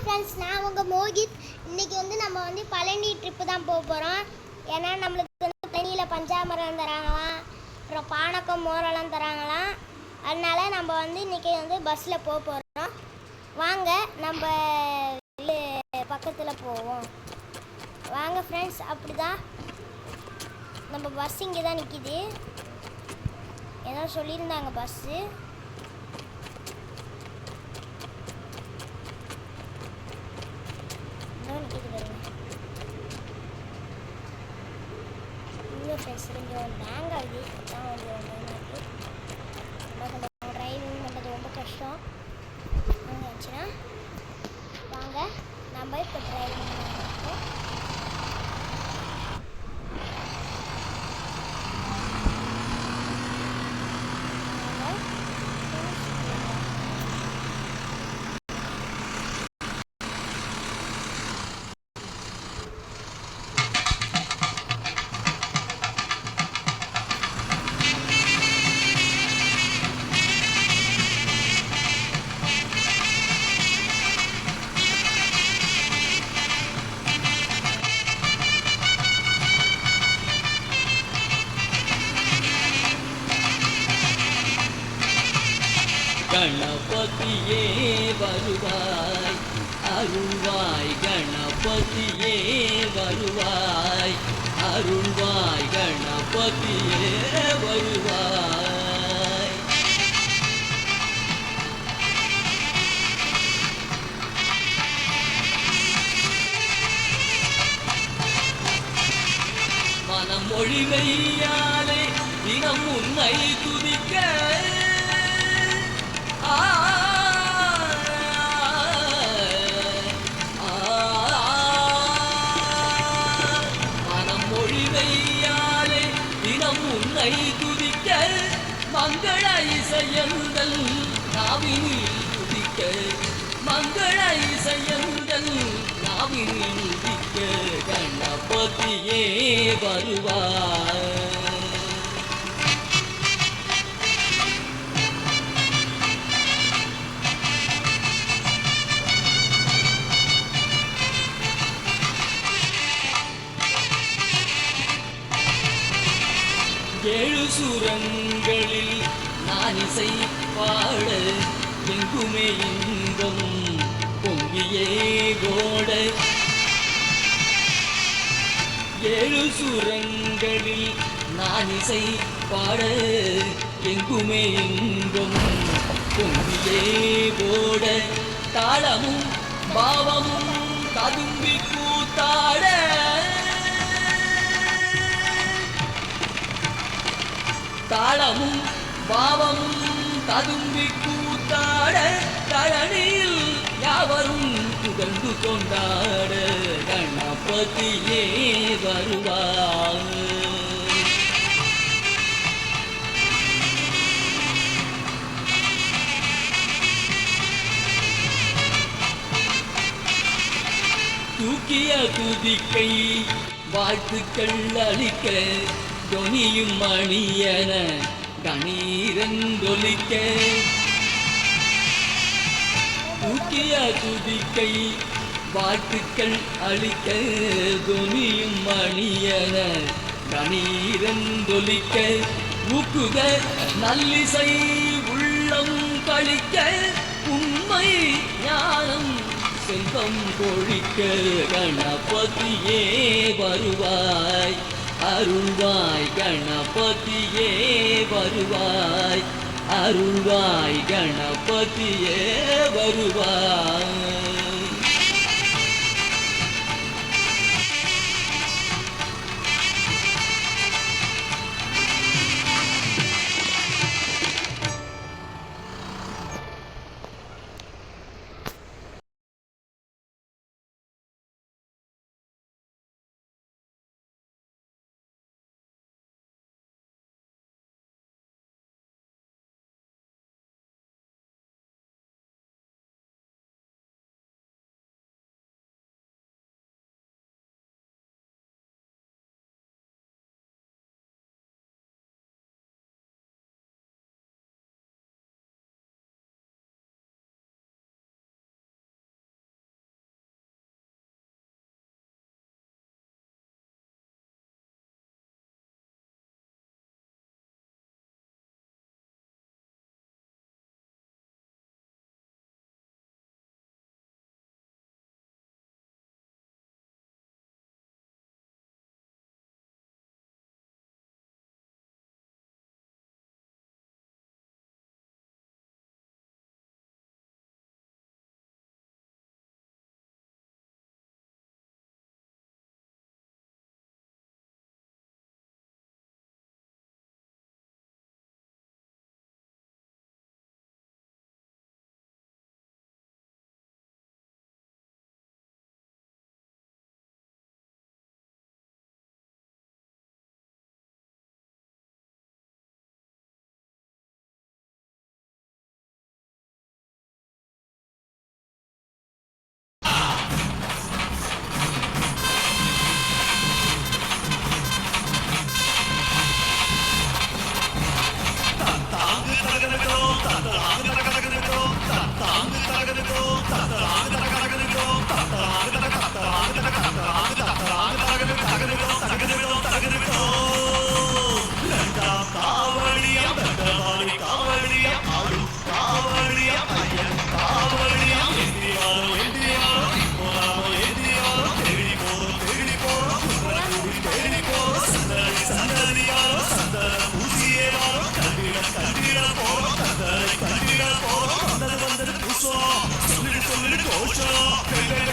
Friends, நான் உங்கள் மோகித். இன்றைக்கி நம்ம பழனி ட்ரிப்பு தான் போக போகிறோம். ஏன்னா நம்மளுக்கு பழனியில் பஞ்சாமரம் தராங்களாம், அப்புறம் பானக்கம் மோரெல்லாம் தராங்களாம். அதனால நம்ம இன்றைக்கி பஸ்ஸில் போக போகிறோம். வாங்க நம்ம பக்கத்தில் போவோம். வாங்க ஃப்ரெண்ட்ஸ். அப்படி தான் நம்ம பஸ் இங்கே தான் நிற்கிது. ஏதோ சொல்லியிருந்தாங்க பஸ்ஸு. கொஞ்சம் பேங்க் ஆகுது. கொஞ்சம் ட்ரைவிங் பண்ணுறது ரொம்ப கஷ்டம் ஆச்சுன்னா. வாங்க நம்ம இப்போ ட்ரைவிங் பண்ணுறோம். गणपतिये வருவாய் அருள்வாய் गणपतिये வருவாய் அருள்வாய் गणपतिये வருவாய் மனம் மொழிமையாலே தினம் உன்னை துதிக்க மனம் மொழிவையாலே தினம் உன்னை துதிக்க மங்கள இசையந்தல் நாவினில் துதிக்க மங்கள இசையந்தல் நாவினில் துதிக்க கணபதியே வருவாய் ஏழு சுரங்களில் நான் இசை பாட எங்குமே இன்பம் பொங்கியே கோட ஏழு சுரங்களில் நான் இசை பாட எங்குமே இன்பம் பொங்கியே கோட தாளமும் பாவமும் ததும்பி கூத்தாட தாளமும் பாவமும் ததும்பி கூத்தாட தழனில் யாவரும் புகழ்ந்து கொண்டாட கணபதியே வருவாய் தூக்கிய துதிக்கை வாழ்த்துக்கள் அளிக்க தொனியும் மணியன கணீரந்தொலிக்க தூக்கிய துதிக்கை வாழ்த்துக்கள் அளிக்க தொனியும் மணியன கணீரந்தொலிக்க ஊக்குக நல்லிசை உள்ளம் கழிக்க உண்மை ஞானம் செல்வம் கொழிக்க கணபதியே வருவாய் அருள்வாய் கணபதியே வருவாய் அருள்வாய் கணபதியே வருவாய். Osho,